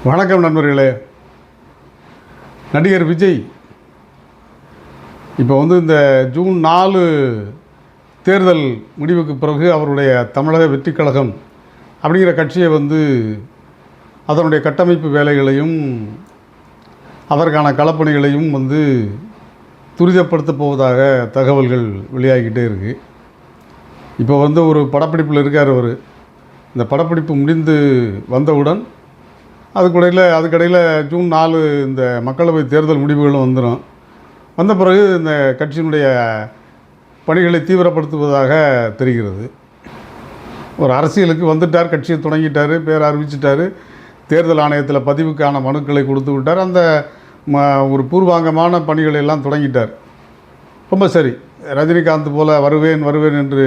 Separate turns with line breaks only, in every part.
வணக்கம் நண்பர்களே. நடிகர் விஜய் இப்போ இந்த ஜூன் 4 தேர்தல் முடிவுக்கு பிறகு அவருடைய தமிழக வெற்றி கழகம் அப்படிங்கிற கட்சியை அதனுடைய கட்டமைப்பு வேலைகளையும் அதற்கான களப்பணிகளையும் துரிதப்படுத்த போவதாக தகவல்கள் வெளியாகிக்கிட்டே இருக்குது. இப்போ ஒரு படப்பிடிப்பில் இருக்கார் அவர். இந்த படப்பிடிப்பு முடிந்து வந்தவுடன் அதுக்கடையில் ஜூன் 4 இந்த மக்களவை தேர்தல் முடிவுகளும் வந்த பிறகு இந்த கட்சியினுடைய பணிகளை தீவிரப்படுத்துவதாக தெரிகிறது. ஒரு அரசியலுக்கு வந்துட்டார், கட்சியை தொடங்கிட்டார், பேர் அறிவிச்சிட்டார், தேர்தல் ஆணையத்தில் பதிவுக்கான மனுக்களை கொடுத்து விட்டார். அந்த ஒரு பூர்வாங்கமான பணிகளை எல்லாம் தொடங்கிட்டார். ரொம்ப சரி. ரஜினிகாந்த் போல் வருவேன் என்று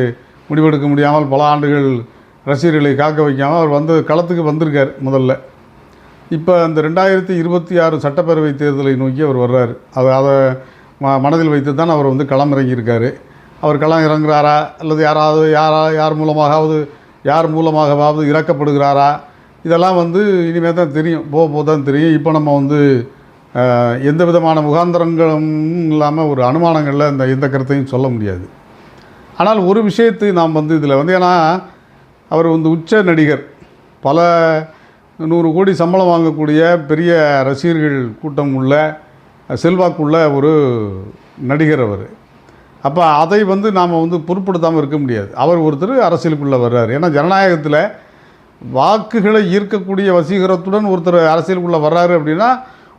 முடிவெடுக்க முடியாமல் பல ஆண்டுகள் ரசிகர்களை காக்க வைக்காமல் அவர் களத்துக்கு வந்திருக்கார். முதல்ல இப்போ அந்த 2026 சட்டப்பேரவை தேர்தலை நோக்கி அவர் வர்றார். அதை மனதில் வைத்து தான் அவர் களம் இறங்கியிருக்கார். அவர் களம் இறங்குறாரா அல்லது யார் மூலமாகவாவது இறக்கப்படுகிறாரா, இதெல்லாம் இனிமேல் தான் தெரியும், போக தான் தெரியும். இப்போ நம்ம எந்த விதமான முகாந்திரங்களும் இல்லாமல் ஒரு அனுமானங்களில் எந்த கருத்தையும் சொல்ல முடியாது. ஆனால் ஒரு விஷயத்தை நாம் இதில் ஏன்னா அவர் உச்ச நடிகர், பல 100 கோடி சம்பளம் வாங்கக்கூடிய பெரிய ரசிகர்கள் கூட்டம் உள்ள செல்வாக்குள்ள ஒரு நடிகர் அவர். அப்போ அதை நாம் பொருட்படுத்தாமல் இருக்க முடியாது. அவர் ஒருத்தர் அரசியலுக்குள்ளே வர்றார். ஏன்னா ஜனநாயகத்தில் வாக்குகளை ஈர்க்கக்கூடிய வசீகரத்துடன் ஒருத்தர் அரசியலுக்குள்ளே வர்றாரு அப்படின்னா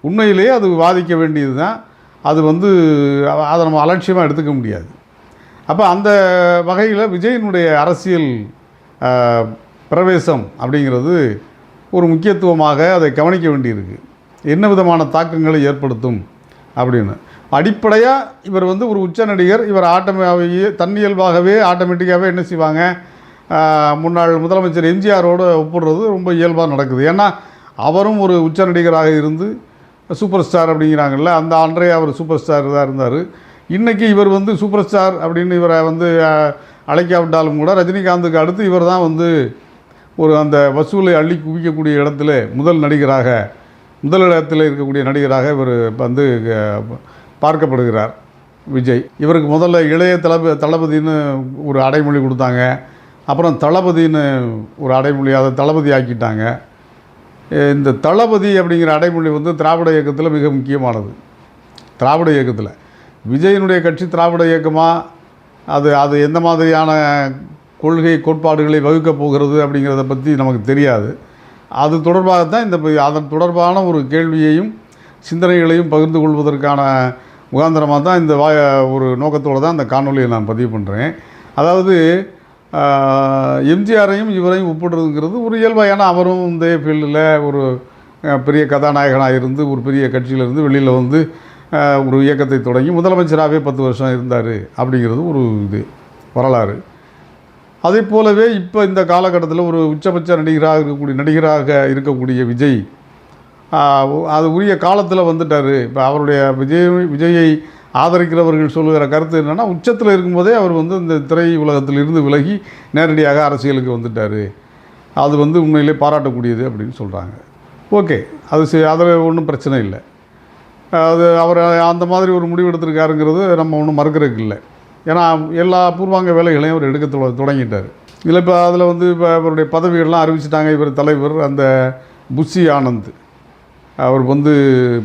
உண்மையிலேயே அது வாதிக்க வேண்டியது தான். அது அதை நம்ம அலட்சியமாக எடுத்துக்க முடியாது. அப்போ அந்த வகையில் விஜயினுடைய அரசியல் பிரவேசம் அப்படிங்கிறது ஒரு முக்கியத்துவமாக அதை கவனிக்க வேண்டியிருக்கு. என்ன விதமான தாக்கங்களை ஏற்படுத்தும் அப்படின்னு. அடிப்படையாக இவர் ஒரு உச்ச நடிகர். இவர் தன்னியல்பாகவே ஆட்டோமேட்டிக்காகவே என்ன செய்வாங்க, முன்னாள் முதலமைச்சர் எம்ஜிஆரோடு ஒப்பிடுறது ரொம்ப இயல்பாக நடக்குது. ஏன்னா அவரும் ஒரு உச்ச நடிகராக இருந்து சூப்பர் ஸ்டார் அப்படிங்கிறாங்கல்ல, அந்த அன்றைய அவர் சூப்பர் ஸ்டார் தான் இருந்தார். இன்றைக்கி இவர் சூப்பர் ஸ்டார் அப்படின்னு இவரை அழைக்காவிட்டாலும் கூட ரஜினிகாந்துக்கு அடுத்து இவர் தான் அந்த வசூலை அள்ளி குவிக்கக்கூடிய இடத்துல முதலிடத்தில் இருக்கக்கூடிய நடிகராக இவர் பார்க்கப்படுகிறார் விஜய். இவருக்கு முதல்ல இளைய தளபதின்னு ஒரு அடைமொழி கொடுத்தாங்க. அப்புறம் தளபதின்னு ஒரு அடைமொழி, அதை தளபதி ஆக்கிட்டாங்க. இந்த தளபதி அப்படிங்கிற அடைமொழி திராவிட இயக்கத்தில் மிக முக்கியமானது. திராவிட இயக்கத்தில் விஜயினுடைய கட்சி திராவிட இயக்கமாக அது எந்த மாதிரியான கொள்கை கோட்பாடுகளை வகுக்கப் போகிறது அப்படிங்கிறத பற்றி நமக்கு தெரியாது. அது தொடர்பாகத்தான் அதன் தொடர்பான ஒரு கேள்வியையும் சிந்தனைகளையும் பகிர்ந்து கொள்வதற்கான முகாந்திரமாக தான் ஒரு நோக்கத்தோடு தான் இந்த காணொலியை நான் பதிவு பண்ணுறேன். அதாவது எம்ஜிஆரையும் இவரையும் ஒப்பிடுறதுங்கிறது ஒரு இயல்பாக. ஏன்னா அவரும் இந்த ஃபீல்டில் ஒரு பெரிய கதாநாயகனாக இருந்து ஒரு பெரிய கட்சியிலேருந்து வெளியில் ஒரு இயக்கத்தை தொடங்கி முதலமைச்சராகவே 10 வருஷம் இருந்தார் அப்படிங்கிறது ஒரு வரலாறு. அதே போலவே இப்போ இந்த காலகட்டத்தில் ஒரு உச்சபட்ச நடிகராக இருக்கக்கூடிய விஜய் அது உரிய காலத்தில் வந்துட்டார். இப்போ அவருடைய விஜயை ஆதரிக்கிறவர்கள் சொல்லுகிற கருத்து என்னென்னா, உச்சத்தில் இருக்கும்போதே அவர் இந்த திரை உலகத்தில் இருந்து விலகி நேரடியாக அரசியலுக்கு வந்துட்டார். அது உண்மையிலே பாராட்டக்கூடியது அப்படின்னு சொல்கிறாங்க. ஓகே, அதில் ஒன்றும் பிரச்சனை இல்லை. அவர் அந்த மாதிரி ஒரு முடிவு எடுத்திருக்காருங்கிறது நம்ம ஒன்றும் மறுக்கிறதுக்கு இல்லை. ஏன்னா எல்லா பூர்வாங்க வேலைகளையும் அவர் எடுக்க தொடங்கிட்டார். இதில் இப்போ அதில் இப்போ அவருடைய பதவிகள்லாம் அறிவிச்சிட்டாங்க. இவர் தலைவர் அந்த புஷி ஆனந்த், அவர்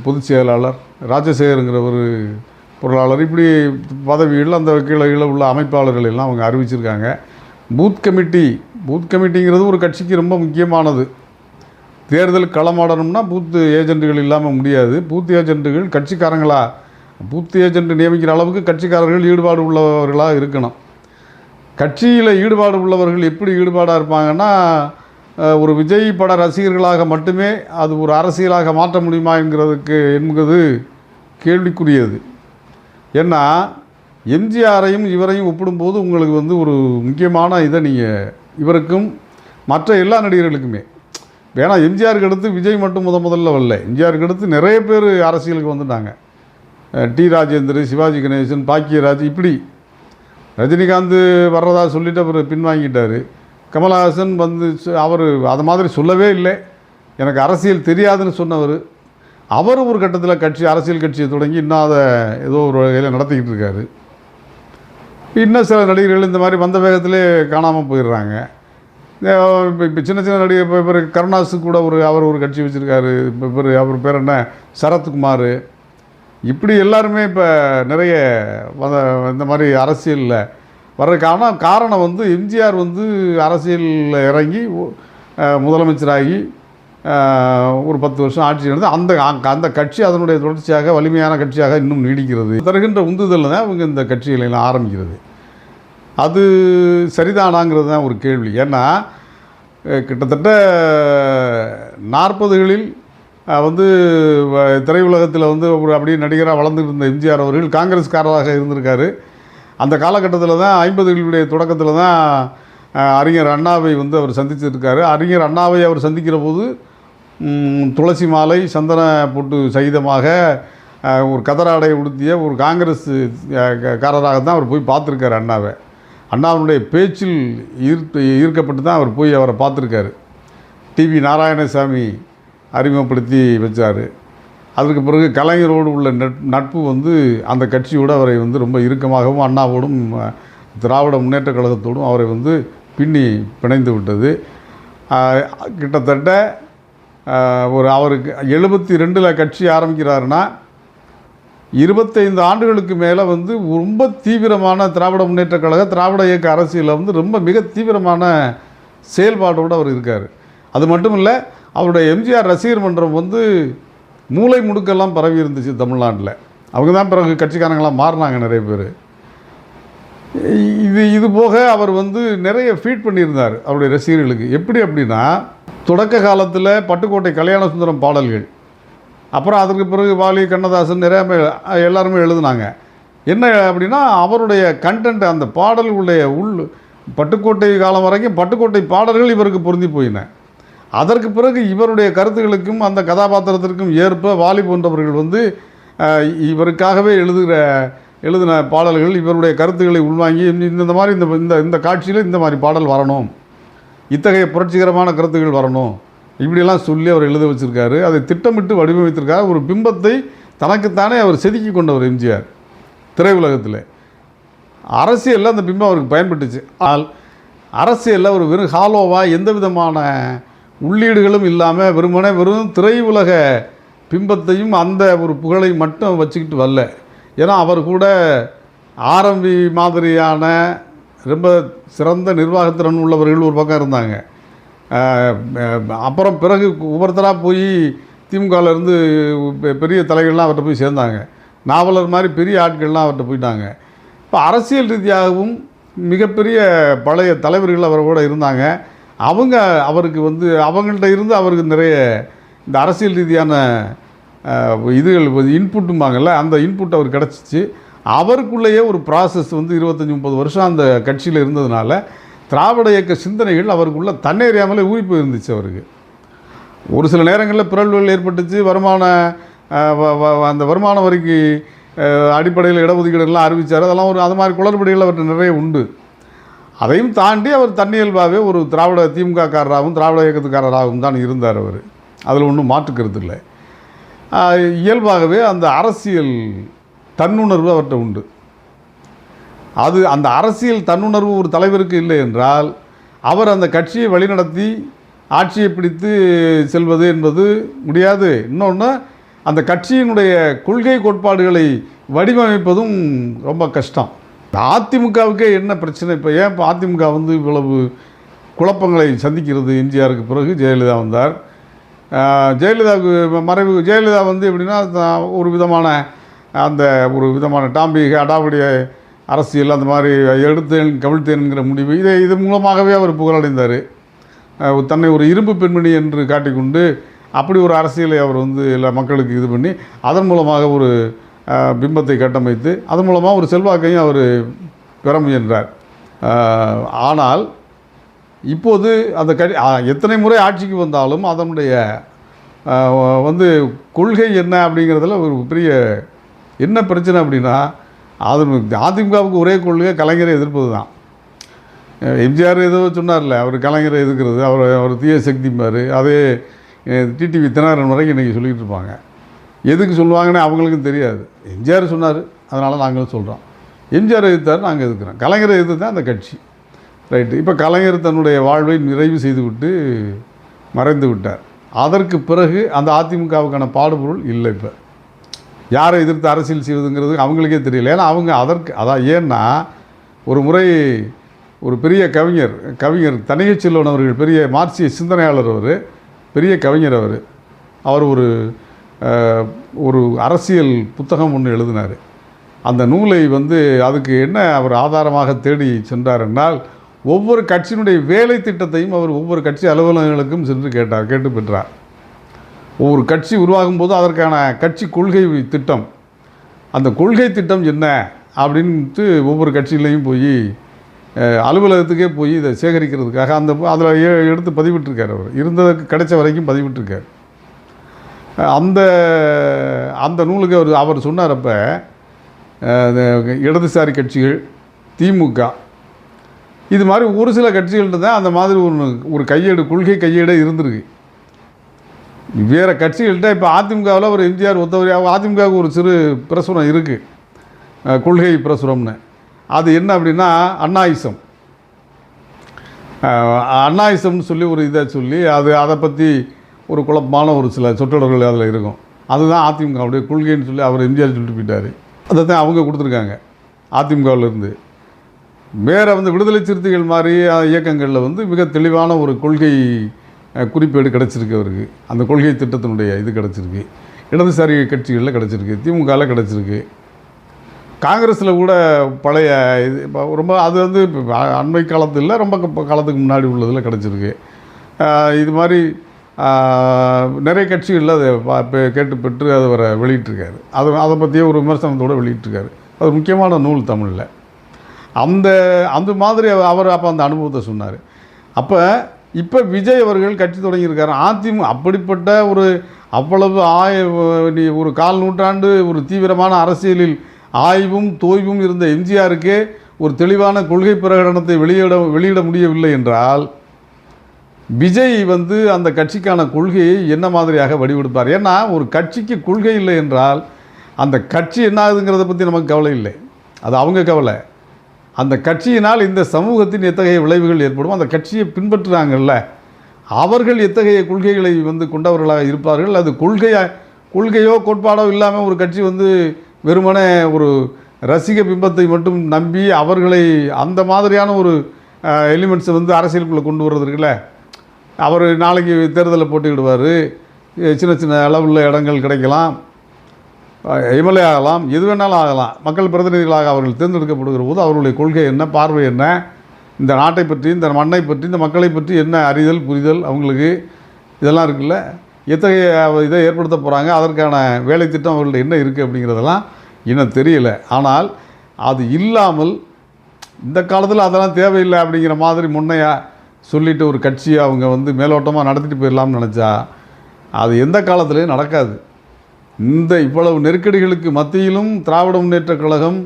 பொதுச் செயலாளர், ராஜசேகருங்கிற ஒரு பொருளாளர், இப்படி பதவிகள் அந்த கீழே உள்ள அமைப்பாளர்கள் எல்லாம் அவங்க அறிவிச்சிருக்காங்க. பூத் கமிட்டிங்கிறது ஒரு கட்சிக்கு ரொம்ப முக்கியமானது. தேர்தல் களமாடணும்னா பூத் ஏஜென்ட்டுகள் இல்லாமல் முடியாது. பூத் ஏஜென்ட்டுகள் பூத் ஏஜென்ட் நியமிக்கிற அளவுக்கு கட்சிக்காரர்கள் ஈடுபாடு உள்ளவர்களாக இருக்கணும். கட்சியில் ஈடுபாடு உள்ளவர்கள் எப்படி ஈடுபாடாக இருப்பாங்கன்னா, ஒரு விஜய் பட ரசிகர்களாக மட்டுமே அது ஒரு அரசியலாக மாற்ற முடியுமா என்பது கேள்விக்குரியது. ஏன்னா எம்ஜிஆரையும் இவரையும் ஒப்பிடும்போது உங்களுக்கு ஒரு முக்கியமான நீங்கள் இவருக்கும் மற்ற எல்லா நடிகர்களுக்குமே, ஏன்னா எம்ஜிஆருக்கு அடுத்து விஜய் மட்டும் முதல்ல வரல. எம்ஜிஆருக்கு அடுத்து நிறைய பேர் அரசியலுக்கு வந்துட்டாங்க. டி ராஜேந்தர், சிவாஜி கணேசன், பாக்கியராஜ், இப்படி. ரஜினிகாந்த் வர்றதா சொல்லிவிட்டு அவர் பின்வாங்கிட்டார். கமலஹாசன் அவர் அது மாதிரி சொல்லவே இல்லை. எனக்கு அரசியல் தெரியாதுன்னு சொன்னவர், அவர் ஒரு கட்டத்தில் அரசியல் கட்சியை தொடங்கி இன்னும் அதை ஏதோ ஒரு வகையில் நடத்திக்கிட்டு இருக்காரு. இன்னும் சில நடிகர்கள் இந்த மாதிரி வந்த வேகத்திலே காணாமல் போயிடுறாங்க. இப்போ சின்ன சின்ன நடிகர் இப்போ இவர் கருணாஸு கூட அவர் ஒரு கட்சி வச்சுருக்காரு. இப்போ அவர் பேர் என்ன, சரத்குமார். இப்படி எல்லாருமே இப்போ நிறைய இந்த மாதிரி அரசியலில் வர்றதுக்கான காரணம் வந்து எம்ஜிஆர் வந்து அரசியலில் இறங்கி முதலமைச்சராகி ஒரு 10 வருஷம் ஆட்சி நடந்து அந்த கட்சி அதனுடைய தொடர்ச்சியாக வலிமையான கட்சியாக இன்னும் நீடிக்கிறது. தருகின்ற உந்துதலில் தான் அவங்க இந்த கட்சிகளெல்லாம் ஆரம்பிக்கிறது. அது சரிதானாங்கிறது தான் ஒரு கேள்வி. ஏன்னா கிட்டத்தட்ட 40களில் வந்து திரையுலகத்தில் வந்து ஒரு அப்படியே நடிகராக வளர்ந்துட்டு இருந்த எம்ஜிஆர் அவர்கள் காங்கிரஸ்காரராக இருந்திருக்காரு. அந்த காலகட்டத்தில் தான் 50களுடைய தொடக்கத்தில் தான் அறிஞர் அண்ணாவை வந்து அவர் சந்திச்சிருக்காரு. அறிஞர் அண்ணாவை அவர் சந்திக்கிற போது துளசி மாலை சந்தன பொட்டு சகிதமாக ஒரு கதராடை உடுத்திய ஒரு காங்கிரஸ் காரராக தான் அவர் போய் பார்த்துருக்காரு அண்ணாவை. அண்ணாவுடைய பேச்சில் ஈர்க்கப்பட்டு தான் அவர் போய் அவரை பார்த்துருக்காரு. டிவி நாராயணசாமி அறிமுகப்படுத்தி வச்சார். அதற்கு பிறகு கலைஞரோடு உள்ள நட்பு வந்து அந்த கட்சியோடு அவரை வந்து ரொம்ப இறுக்கமாகவும் அண்ணாவோடும் திராவிட முன்னேற்ற கழகத்தோடும் அவரை வந்து பின்னி பிணைந்து விட்டது. கிட்டத்தட்ட அவருக்கு 72ல் கட்சி ஆரம்பிக்கிறாருன்னா 25 ஆண்டுகளுக்கு மேலே வந்து ரொம்ப தீவிரமான திராவிட முன்னேற்ற கழக திராவிட இயக்க அரசியலில் வந்து ரொம்ப மிக தீவிரமான செயல்பாடோடு அவர் இருக்கார். அது மட்டும் இல்லை, அவருடைய எம்ஜிஆர் ரசிகர் மன்றம் வந்து மூளை முடுக்கெல்லாம் பரவி இருந்துச்சு தமிழ்நாட்டில். அவங்க தான் பிறகு கட்சிக்காரங்களாம் மாறினாங்க நிறைய பேர். இது போக அவர் வந்து நிறைய ஃபீட் பண்ணியிருந்தார் அவருடைய ரசிகர்களுக்கு. எப்படி அப்படின்னா, தொடக்க காலத்தில் பட்டுக்கோட்டை கல்யாண சுந்தரம் பாடல்கள், அப்புறம் அதற்கு பிறகு வாலி கண்ணதாசன் நிறைய எல்லாருமே எழுதுனாங்க. என்ன அப்படின்னா, அவருடைய கண்டென்ட் அந்த பாடல்களுடைய பட்டுக்கோட்டை காலம் வரைக்கும் பட்டுக்கோட்டை பாடல்கள் இவருக்கு பொருந்தி போயின. அதற்கு பிறகு இவருடைய கருத்துக்களுக்கும் அந்த கதாபாத்திரத்திற்கும் ஏற்ப வாலி போன்றவர்கள் வந்து இவருக்காகவே எழுதின பாடல்கள் இவருடைய கருத்துக்களை உள்வாங்கி இந்த மாதிரி இந்த காட்சியில் இந்த மாதிரி பாடல் வரணும், இத்தகைய புரட்சிகரமான கருத்துக்கள் வரணும், இப்படியெல்லாம் சொல்லி அவர் எழுத வச்சுருக்காரு. அதை திட்டமிட்டு வடிவமைத்திருக்காரு. ஒரு பிம்பத்தை தனக்குத்தானே அவர் செதுக்கி கொண்டவர் எம்ஜிஆர் திரையுலகத்தில். அரசியலில் அந்த பிம்பம் அவருக்கு பயன்பட்டுச்சு. ஆனால் அரசியலில் ஒரு வெறும் ஹாலோவாக எந்த விதமான உள்ளீடுகளும் இல்லாமல் வெறும் திரையுலக பிம்பத்தையும் அந்த ஒரு புகழை மட்டும் வச்சுக்கிட்டு வரல. ஏன்னா அவர் கூட ஆரம்பி மாதிரியான ரொம்ப சிறந்த நிர்வாகத்திறன் உள்ளவர்கள் ஒரு பக்கம் இருந்தாங்க. அப்புறம் பிறகு ஒவ்வொருத்தராக போய் திமுகவிலேருந்து பெரிய தலைகள்லாம் அவர்கிட்ட போய் சேர்ந்தாங்க. நாவலர் மாதிரி பெரிய ஆட்கள்லாம் அவர்கிட்ட போயிட்டாங்க. இப்போ அரசியல் ரீதியாகவும் மிகப்பெரிய பழைய தலைவர்கள் அவர் கூட இருந்தாங்க. அவருக்கு வந்து அவங்கள்ட்ட இருந்து அவருக்கு நிறைய இந்த அரசியல் ரீதியான இதுகள் இன்புட்டும்பாங்கள்ல, அந்த இன்புட் அவர் கிடச்சிச்சு. அவருக்குள்ளேயே ஒரு ப்ராசஸ் வந்து 25-30 வருஷம் அந்த கட்சியில் இருந்ததுனால திராவிட இயக்க சிந்தனைகள் அவருக்குள்ள தன்னேறியாமலே ஊறி போயிருந்துச்சு. அவருக்கு ஒரு சில நேரங்களில் பிறழ்வுகள் ஏற்பட்டுச்சு. அந்த வருமான வரிக்கு அடிப்படையில் இடஒதுக்கீடுலாம் அறிவித்தார். அதெல்லாம் அது மாதிரி குளறுபடிகள் அவர்கிட்ட நிறைய உண்டு. அதையும் தாண்டி அவர் தன்னியல்பாகவே ஒரு திமுக காரராகவும் திராவிட இயக்கத்துக்காரராகவும் தான் இருந்தார். அவர் அதில் ஒன்றும் மாற்றுக்கிறது இல்லை. இயல்பாகவே அந்த அரசியல் தன்னுணர்வு அவர்கிட்ட உண்டு. அந்த அரசியல் தன்னுணர்வு ஒரு தலைவருக்கு இல்லை என்றால் அவர் அந்த கட்சியை வழிநடத்தி ஆட்சியை பிடித்து செல்வது என்பது முடியாது. இன்னொன்று, அந்த கட்சியினுடைய கொள்கை கோட்பாடுகளை வடிவமைப்பதும் ரொம்ப கஷ்டம். அதிமுகவுக்கே என்ன பிரச்சனை? இப்போ அதிமுக வந்து இவ்வளவு குழப்பங்களை சந்திக்கிறது? எம்ஜிஆருக்கு பிறகு ஜெயலலிதா வந்தார். ஜெயலலிதா வந்து எப்படின்னா ஒரு விதமான டாம்பிக அடாவடிய அரசியல் அந்த மாதிரி எடுத்தேன் கவிழ்த்தேன்கிற முடிவு இது மூலமாகவே அவர் புகழடைந்தார். தன்னை ஒரு இரும்பு பெண்மணி என்று காட்டிக்கொண்டு அப்படி ஒரு அரசியலை அவர் வந்து எல்லா மக்களுக்கு இது பண்ணி அதன் மூலமாக ஒரு பிம்பத்தை கட்டமைத்து அதன் மூலமாக ஒரு செல்வாக்கையும் அவர் பெற முயன்றார். ஆனால் இப்போது அந்த எத்தனை முறை ஆட்சிக்கு வந்தாலும் அதனுடைய வந்து கொள்கை என்ன அப்படிங்கிறதுல ஒரு பெரிய என்ன பிரச்சனை அப்படின்னா, அதிமுகவுக்கு ஒரே கொள்கை கலைஞரை எதிர்ப்பது தான். எம்ஜிஆர் ஏதோ சொன்னார்ல, அவர் கலைஞரை எதிர்க்கிறது, அவர் தீய சக்திம்பார். அதே டிடிவி தினகரன் வரைக்கும் இன்றைக்கி சொல்லிகிட்டு இருப்பாங்க. எதுக்கு சொல்லுவாங்கன்னு அவங்களுக்கும் தெரியாது. எம்ஜிஆர் சொன்னார், அதனால் நாங்களும் சொல்கிறோம். எம்ஜிஆர் எதிர்த்தார், நாங்கள் எதிர்க்கிறோம். கலைஞரை எதிர்த்து தான் அந்த கட்சி. ரைட்டு. இப்போ கலைஞர் தன்னுடைய வாழ்வை நிறைவு செய்துவிட்டு மறைந்து விட்டார். அதற்கு பிறகு அந்த அதிமுகவுக்கான பாடுபொருள் இல்லை. இப்போ யாரை எதிர்த்து அரசியல் செய்வதுங்கிறது அவங்களுக்கே தெரியல. ஏன்னா அவங்க அதான் ஏன்னா ஒரு முறை ஒரு பெரிய கவிஞர் தனிகை செல்வன் அவர்கள், பெரிய மார்க்சிய சிந்தனையாளர், அவர் பெரிய கவிஞர், அவர் ஒரு அரசியல் புத்தகம் ஒன்று எழுதினார். அந்த நூலை அதுக்கு என்ன அவர் ஆதாரமாக தேடி சென்றார் என்றால், ஒவ்வொரு கட்சியினுடைய வேலை திட்டத்தையும் அவர் ஒவ்வொரு கட்சி அலுவலகங்களுக்கும் சென்று கேட்டு பெற்றார். ஒவ்வொரு கட்சி உருவாகும் போது அதற்கான கட்சி கொள்கை திட்டம், அந்த கொள்கை திட்டம் என்ன அப்படின்ட்டு ஒவ்வொரு கட்சியிலையும் போய் அலுவலகத்துக்கே போய் இதை சேகரிக்கிறதுக்காக அதில் எடுத்து பதிவிட்டிருக்கார். அவர் இருந்ததுக்கு கிடைச்ச வரைக்கும் பதிவிட்டிருக்கார். அந்த நூலுக்கு அவர் சொன்னார், அப்போ இடதுசாரி கட்சிகள், திமுக, இது மாதிரி ஒரு சில கட்சிகள்கிட்ட தான் அந்த மாதிரி ஒரு கொள்கை கையேடு இருந்திருக்கு. வேறு கட்சிகள்கிட்ட இப்போ அதிமுகவில் ஒரு எம்ஜிஆர் ஒத்தவரி, அதிமுகவுக்கு ஒரு சிறு பிரசுரம் இருக்குது, கொள்கை பிரசுரம்னு. அது என்ன அப்படின்னா அண்ணாயிசம்னு சொல்லி ஒரு இதை சொல்லி அதை பற்றி ஒரு குழப்பமான ஒரு சில சொற்றொடர்கள் அதில் இருக்கும். அதுதான் அதிமுகவுடைய கொள்கைன்னு சொல்லி அவர் எம்ஜிஆர் சொல்லிட்டு போயிட்டார். அதை தான் அவங்க கொடுத்துருக்காங்க அதிமுகவிலேருந்து. வேறு விடுதலை சிறுத்தைகள் மாதிரி இயக்கங்களில் மிக தெளிவான ஒரு கொள்கை குறிப்பேடு கிடச்சிருக்கு அவருக்கு. அந்த கொள்கை திட்டத்தினுடைய இது கிடச்சிருக்கு. இடதுசாரி கட்சிகளில் கிடச்சிருக்கு, திமுகவில் கிடச்சிருக்கு, காங்கிரஸில் கூட பழைய இது இப்போ ரொம்ப அது அண்மை காலத்தில் ரொம்ப காலத்துக்கு முன்னாடி உள்ளதில் கிடச்சிருக்கு. இது மாதிரி நிறைய கட்சிகளில் அதை கேட்டு பெற்று அதை வர வெளியிட்டிருக்காரு. அதை பற்றியே ஒரு விமர்சனத்தோடு வெளியிட்டிருக்காரு. அது முக்கியமான நூல் தமிழில். அந்த மாதிரி அவர் அப்போ அந்த அனுபவத்தை சொன்னார். இப்போ விஜய் அவர்கள் கட்சி தொடங்கியிருக்காரு. அப்படிப்பட்ட அவ்வளவு ஒரு 1/4 நூற்றாண்டு ஒரு தீவிரமான அரசியலில் ஆய்வும் தோய்வும் இருந்த எம்ஜிஆருக்கே ஒரு தெளிவான கொள்கை பிரகடனத்தை வெளியிட முடியவில்லை என்றால், விஜய் அந்த கட்சிக்கான கொள்கையை என்ன மாதிரியாக வடிவெடுப்பார்? ஏன்னா ஒரு கட்சிக்கு கொள்கை இல்லை என்றால் அந்த கட்சி என்ன ஆகுதுங்கிறத பற்றி நமக்கு கவலை இல்லை, அது அவங்க கவலை. அந்த கட்சியினால் இந்த சமூகத்தின் எத்தகைய விளைவுகள் ஏற்படும், அந்த கட்சியை பின்பற்றுறாங்கல்ல அவர்கள் எத்தகைய கொள்கைகளை கொண்டவர்களாக இருப்பார்கள். அது கொள்கையோ கோட்பாடோ இல்லாமல் ஒரு கட்சி வெறுமனே ஒரு ரசிக பிம்பத்தை மட்டும் நம்பி அவர்களை அந்த மாதிரியான ஒரு எலிமெண்ட்ஸை அரசியலுக்குள்ளே கொண்டு வர்றதுக்குல்ல. அவர் நாளைக்கு தேர்தலில் போட்டியிடுவார், சின்ன சின்ன அளவுள்ள இடங்கள் கிடைக்கலாம், எம்எல்ஏ ஆகலாம், எது வேணாலும் ஆகலாம். மக்கள் பிரதிநிதிகளாக அவர்கள் தேர்ந்தெடுக்கப்படுகிற போது அவர்களுடைய கொள்கை என்ன, பார்வை என்ன, இந்த நாட்டை பற்றி, இந்த மண்ணை பற்றி, இந்த மக்களை பற்றி என்ன அறிதல் புரிதல் அவங்களுக்கு இதெல்லாம் இருக்குல்ல. எத்தகைய இதை ஏற்படுத்த போகிறாங்க, அதற்கான வேலை திட்டம் அவர்கள்ட்ட என்ன இருக்குது அப்படிங்கிறதெல்லாம் இன்னும் தெரியலை. ஆனால் அது இல்லாமல் இந்த காலத்தில் அதெல்லாம் தேவையில்லை அப்படிங்கிற மாதிரி முன்னையா சொல்லிவிட்டு ஒரு கட்சியை அவங்க மேலோட்டமாக நடத்திட்டு போயிடலாம்னு நினச்சா அது எந்த காலத்துலேயும் நடக்காது. இவ்வளவு நெருக்கடிகளுக்கு மத்தியிலும் திராவிட முன்னேற்றக் கழகம்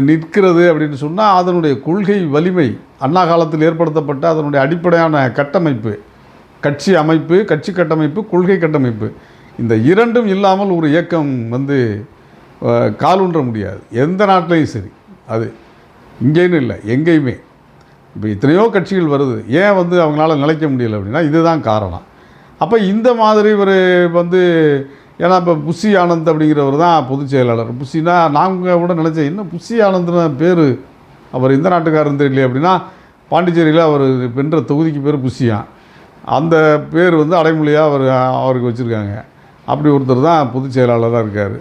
நிற்கிறது அப்படின்னு சொன்னால் அதனுடைய கொள்கை வலிமை, அண்ணா காலத்தில் ஏற்படுத்தப்பட்ட அதனுடைய அடிப்படையான கட்டமைப்பு, கட்சி அமைப்பு, கட்சி கட்டமைப்பு, கொள்கை கட்டமைப்பு, இந்த இரண்டும் இல்லாமல் ஒரு இயக்கம் காலூன்ற முடியாது. எந்த நாட்டிலையும் சரி, அது இங்கேன்னு இல்லை, எங்கேயுமே. இப்போ எத்தனையோ கட்சிகள் வருது, ஏன் அவங்களால நிலைக்க முடியலை அப்படின்னா இதுதான் காரணம். அப்போ இந்த மாதிரி ஒரு ஏன்னா இப்போ புஷி ஆனந்த் அப்படிங்கிறவர் தான் பொதுச் செயலாளர். புஷினா நாங்கள் கூட நினச்சேன், என்ன புஷி ஆனந்த்னு பேர், அவர் இந்த நாட்டுக்காரன் தெரியலையே அப்படின்னா, பாண்டிச்சேரியில் அவர் வென்ற தொகுதிக்கு பேர் புஷியான். அந்த பேர் அடைமொழியாக அவருக்கு வச்சுருக்காங்க. அப்படி ஒருத்தர் தான் பொதுச் செயலாளராக இருக்கார்.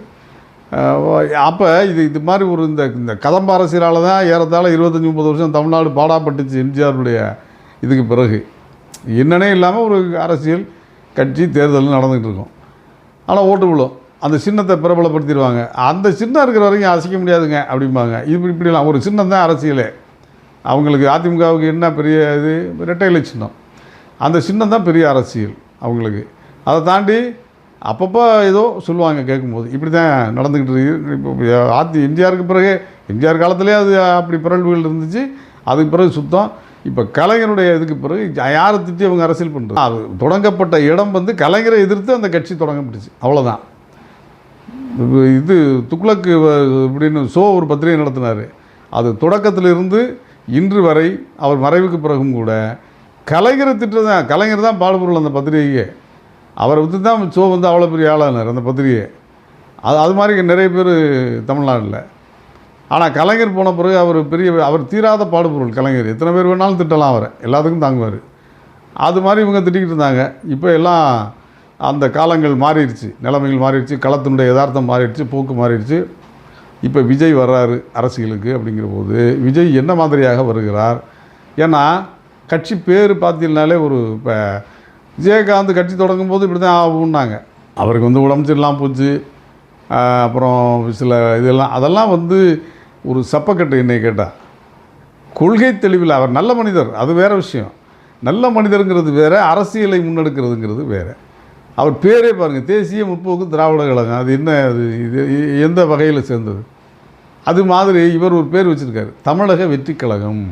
அப்போ இது மாதிரி இந்த கதம்ப அரசியலால் தான் ஏறத்தாழ 25-30 வருஷம் தமிழ்நாடு பாடாப்பட்டுச்சு எம்ஜிஆருடைய இதுக்கு பிறகு. என்னன்னே இல்லாமல் ஒரு அரசியல் கட்சி தேர்தல் நடந்துகிட்டு இருக்கும். ஆனால் ஓட்டு விழும், அந்த சின்னத்தை பிரபலப்படுத்திடுவாங்க. அந்த சின்னம் இருக்கிற வரைக்கும் அசைக்க முடியாதுங்க அப்படிம்பாங்க. இப்படிலாம் ஒரு சின்னம் தான் அரசியலே அவங்களுக்கு. அதிமுகவுக்கு என்ன பெரிய இது, இரட்டை இலை சின்னம், அந்த சின்னம் தான் பெரிய அரசியல் அவங்களுக்கு. அதை தாண்டி அப்பப்போ ஏதோ சொல்லுவாங்க கேட்கும்போது, இப்படி தான் நடந்துக்கிட்டு இருக்கு. இப்போ எம்ஜிஆருக்கு பிறகு, எம்ஜிஆர் காலத்துலேயே அது அப்படி பிறழ்வுகள் இருந்துச்சு, அதுக்கு பிறகு சுத்தம். இப்போ கலைஞருடைய இதுக்கு பிறகு யாரை திட்டி அவங்க அரசியல் பண்ணுறது? அது தொடங்கப்பட்ட இடம் வந்து கலைஞரை எதிர்த்து அந்த கட்சி தொடங்கப்பட்டுச்சு, அவ்வளோதான். இது துக்ளக்கு இப்படின்னு ஒரு பத்திரிகை நடத்தினார். அது தொடக்கத்திலிருந்து இன்று வரை அவர் மறைவுக்கு பிறகும் கூட கலைஞரை திட்டு தான், கலைஞர் தான் பாடுபொருள் அந்த பத்திரிகையே. அவரை விட்டு தான் வந்து அவ்வளோ பெரிய ஆளானார் அந்த பத்திரிகை. அது மாதிரி நிறைய பேர் தமிழ்நாட்டில். ஆனால் கலைஞர் போன பிறகு அவர் தீராத பாடுபொருள் கலைஞர். எத்தனை பேர் வேணாலும் திட்டலாம், அவரை எல்லாத்துக்கும் தாங்குவார். அது மாதிரி இவங்க திட்டிக்கிட்டு இருந்தாங்க. இப்போ எல்லாம் அந்த காலங்கள் மாறிடுச்சு, நிலைமைகள் மாறிடுச்சு, களத்தினுடைய யதார்த்தம் மாறிடுச்சு, போக்கு மாறிடுச்சு. இப்போ விஜய் வர்றாரு அரசியலுக்கு. அப்படிங்கிற போது விஜய் என்ன மாதிரியாக வருகிறார்? ஏன்னா கட்சி பேர் பார்த்தீங்கன்னாலே இப்போ விஜயகாந்த் கட்சி தொடங்கும் போது இப்படி தான் ஆகும்னாங்க. அவருக்கு வந்து உடம்பு சரியில்லாமல் போச்சு. அப்புறம் சில அதெல்லாம் வந்து ஒரு சப்பக்கட்டு. என்னை கேட்டால் கொள்கை தெளிவில் அவர் நல்ல மனிதர், அது வேறு விஷயம். நல்ல மனிதருங்கிறது வேறு, அரசியலை முன்னெடுக்கிறதுங்கிறது வேறு. அவர் பேரே பாருங்கள், தேசிய முற்போக்கு திராவிட கழகம். அது என்ன, அது இது எந்த வகையில் சேர்ந்தது? அது மாதிரி இவர் ஒரு பேர் வச்சுருக்காரு, தமிழக வெற்றி கழகம்.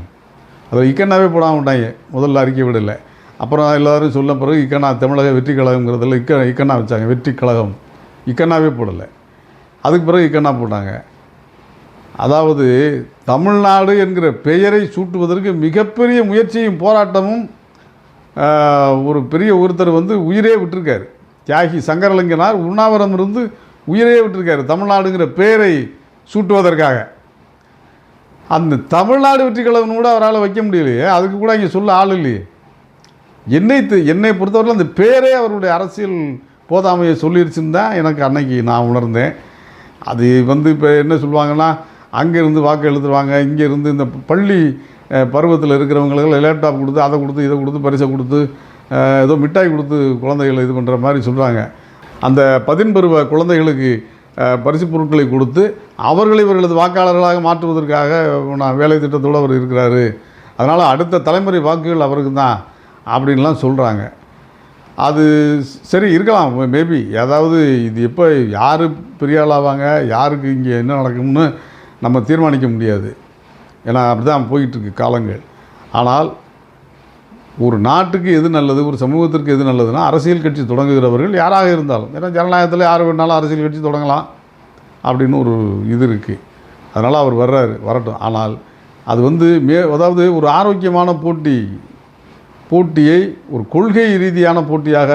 அதை இக்கண்ணாவே போடாமல் விட்டாங்க, முதல்ல அறிக்கை விடலை. அப்புறம் எல்லோரும் சொல்ல பிறகு இக்கண்ணா தமிழக வெற்றி கழகங்கிறதுல இக்கண்ணா வச்சாங்க, வெற்றி கழகம். இக்கண்ணாவே போடலை, அதுக்கு பிறகு இக்கண்ணா போட்டாங்க. அதாவது தமிழ்நாடு என்கிற பெயரை சூட்டுவதற்கு மிகப்பெரிய முயற்சியும் போராட்டமும் ஒரு பெரிய ஒருத்தர் வந்து உயிரே விட்டுருக்காரு. தியாகி சங்கரலிங்கனார் உண்ணாவிரதம் இருந்து உயிரே விட்டுருக்காரு தமிழ்நாடுங்கிற பெயரை சூட்டுவதற்காக. அந்த தமிழ்நாடு வெற்றி கழகம் கூட அவரால் வைக்க முடியலையே, அதுக்கு கூட இங்கே சொல்ல ஆள் இல்லையே. என்னை பொறுத்தவரையில் அந்த பேரே அவருடைய அரசியல் போதாமையை சொல்லிருச்சுன்னு தான் எனக்கு அன்னைக்கு நான் உணர்ந்தேன். அது வந்து இப்போ என்ன சொல்லுவாங்கன்னா, அங்கேருந்து வாக்கு எழுதுருவாங்க, இங்கேருந்து இந்த பள்ளி பருவத்தில் இருக்கிறவங்களுக்கு லேப்டாப் கொடுத்து, அதை கொடுத்து, இதை கொடுத்து, பரிசை கொடுத்து, ஏதோ மிட்டாய் கொடுத்து குழந்தைகளை இது பண்ணுற மாதிரி சொல்கிறாங்க. அந்த 10 பருவ குழந்தைகளுக்கு பரிசு பொருட்களை கொடுத்து அவர்களை இவர்களது வாக்காளர்களாக மாற்றுவதற்காக நான் வேலை திட்டத்தோடு அவர் இருக்கிறாரு. அதனால் அடுத்த தலைமுறை வாக்குகள் அவருக்கு தான் அப்படின்லாம் சொல்கிறாங்க. அது சரி இருக்கலாம், மேபி. அதாவது இது எப்போ யார் பெரிய ஆளாவாங்க, யாருக்கு இங்கே என்ன நடக்கும்னு நம்ம தீர்மானிக்க முடியாது. ஏன்னா அப்படி தான் போயிட்டுருக்கு காலங்கள். ஆனால் ஒரு நாட்டுக்கு எது நல்லது, ஒரு சமூகத்திற்கு எது நல்லதுன்னா, அரசியல் கட்சி தொடங்குகிறவர்கள் யாராக இருந்தாலும், ஏன்னா ஜனநாயகத்தில் யார் வேணாலும் அரசியல் கட்சி தொடங்கலாம் அப்படின்னு ஒரு இது இருக்குது. அதனால் அவர் வரட்டும். ஆனால் அது வந்து அதாவது ஒரு ஆரோக்கியமான போட்டியை ஒரு கொள்கை ரீதியான போட்டியாக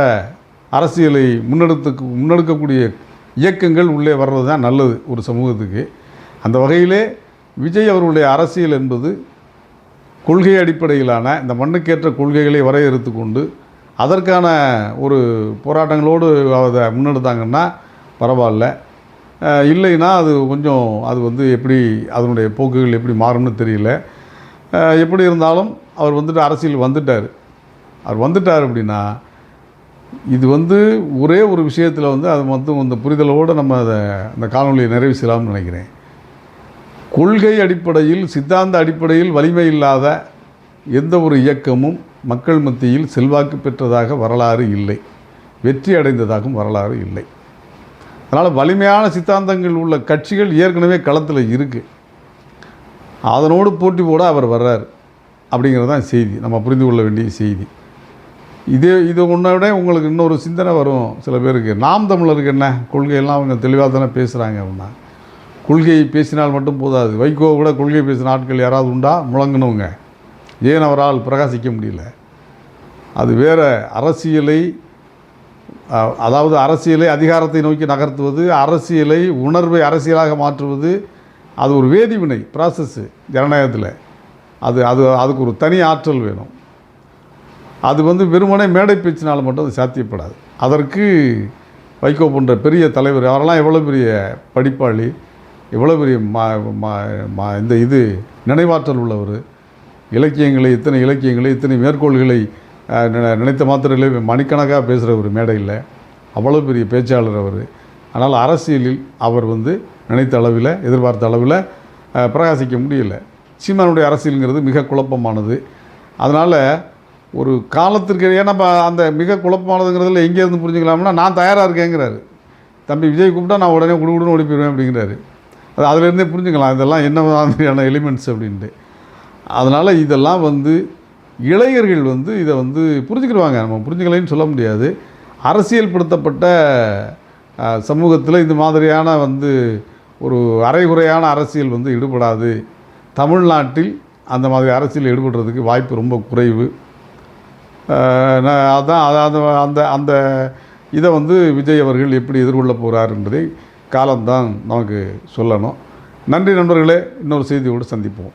அரசியலை முன்னெடுக்கக்கூடிய இயக்கங்கள் உள்ளே வர்றது தான் நல்லது ஒரு சமூகத்துக்கு. அந்த வகையிலே விஜய் அவர்களுடைய அரசியல் என்பது கொள்கை அடிப்படையிலான இந்த மண்ணுக்கேற்ற கொள்கைகளை வரையறுத்து கொண்டு அதற்கான ஒரு போராட்டங்களோடு அதை முன்னெடுத்தாங்கன்னா பரவாயில்ல. இல்லைன்னா அது வந்து எப்படி அதனுடைய போக்குகள் எப்படி மாறும்னு தெரியல. எப்படி இருந்தாலும் அவர் வந்துட்டு அரசியல் வந்துட்டார். அவர் வந்துட்டார் அப்படின்னா இது வந்து ஒரே ஒரு விஷயத்தில் வந்து அது வந்து இந்த புரிதலோடு நம்ம அந்த காணொலியை நிறைவு செய்யலாம்னு நினைக்கிறேன். கொள்கை அடிப்படையில், சித்தாந்த அடிப்படையில் வலிமை இல்லாத எந்த ஒரு இயக்கமும் மக்கள் மத்தியில் செல்வாக்கு பெற்றதாக வரலாறு இல்லை, வெற்றி அடைந்ததாகவும் வரலாறு இல்லை. அதனால் வலிமையான சித்தாந்தங்கள் உள்ள கட்சிகள் ஏற்கனவே களத்தில் இருக்குது. அதனோடு போட்டி போட அவர் வர்றார் அப்படிங்கிறது தான் செய்தி, நம்ம புரிந்து கொள்ள வேண்டிய செய்தி. இது ஒன்றை விட உங்களுக்கு இன்னொரு சிந்தனை வரும் சில பேருக்கு. நாம் தமிழருக்கு என்ன கொள்கையெல்லாம் அவங்க தெளிவாக தானே பேசுகிறாங்க. அப்படின்னா கொள்கையை பேசினால் மட்டும் போதாது. வைகோ கூட கொள்கை பேசின ஆட்கள் யாராவது உண்டா? முழங்கினவங்க. ஏன் அவரால் பிரகாசிக்க முடியல? அது வேறு. அரசியலை அதிகாரத்தை நோக்கி நகர்த்துவது, அரசியலை உணர்வை அரசியலாக மாற்றுவது, அது ஒரு வேதிவினை ப்ராசஸ்ஸு ஜனநாயகத்தில். அதுக்கு ஒரு தனி ஆற்றல் வேணும். அது வந்து வெறுமனே மேடை பேச்சினால் மட்டும் அது சாத்தியப்படாது. அதற்கு வைகோ போன்ற பெரிய தலைவர், அவரெல்லாம் எவ்வளோ பெரிய படிப்பாளி, எவ்வளோ பெரிய இந்த நினைவாற்றல் உள்ளவர். இத்தனை இலக்கியங்களை இத்தனை மேற்கோள்களை நினைத்த மாத்திரையிலே மணிக்கணக்காக பேசுகிறவர் மேடையில். அவ்வளோ பெரிய பேச்சாளர் அவர். ஆனால் அரசியலில் அவர் வந்து நினைத்த அளவில், எதிர்பார்த்த அளவில் பிரகாசிக்க முடியலை. சீமானுடைய அரசியலுங்கிறது மிக குழப்பமானது. அதனால் ஒரு காலத்திற்கு, ஏன்னா அந்த மிக குழப்பமானதுங்கிறதுல எங்கேருந்து புரிஞ்சுக்கலாம்னா, நான் தயாராக இருக்கேங்கிறாரு. தம்பி விஜய் கூப்பிட்டா நான் உடனே குடுகுடுன்னு ஓடி போயிடுவேன் அப்படிங்கிறாரு. அதிலேருந்தே புரிஞ்சுக்கலாம் இதெல்லாம் என்ன மாதிரியான எலிமெண்ட்ஸ் அப்படின்ட்டு. அதனால் இதெல்லாம் வந்து இளைஞர்கள் வந்து இதை வந்து புரிஞ்சுக்கிடுவாங்க. நம்ம புரிஞ்சுக்கலைன்னு சொல்ல முடியாது. அரசியல்படுத்தப்பட்ட சமூகத்தில் இந்த மாதிரியான வந்து ஒரு அரைகுறையான அரசியல் வந்து ஈடுபடாது. தமிழ்நாட்டில் அந்த மாதிரி அரசியல் ஈடுபடுறதுக்கு வாய்ப்பு ரொம்ப குறைவு. அதான் அந்த அந்த அந்த இதை வந்து விஜய் அவர்கள் எப்படி எதிர்கொள்ள போகிறார் என்பதை காலம்தான் நமக்கு சொல்லணும். நன்றி நண்பர்களே, இன்னொரு செய்தியோடு சந்திப்போம்.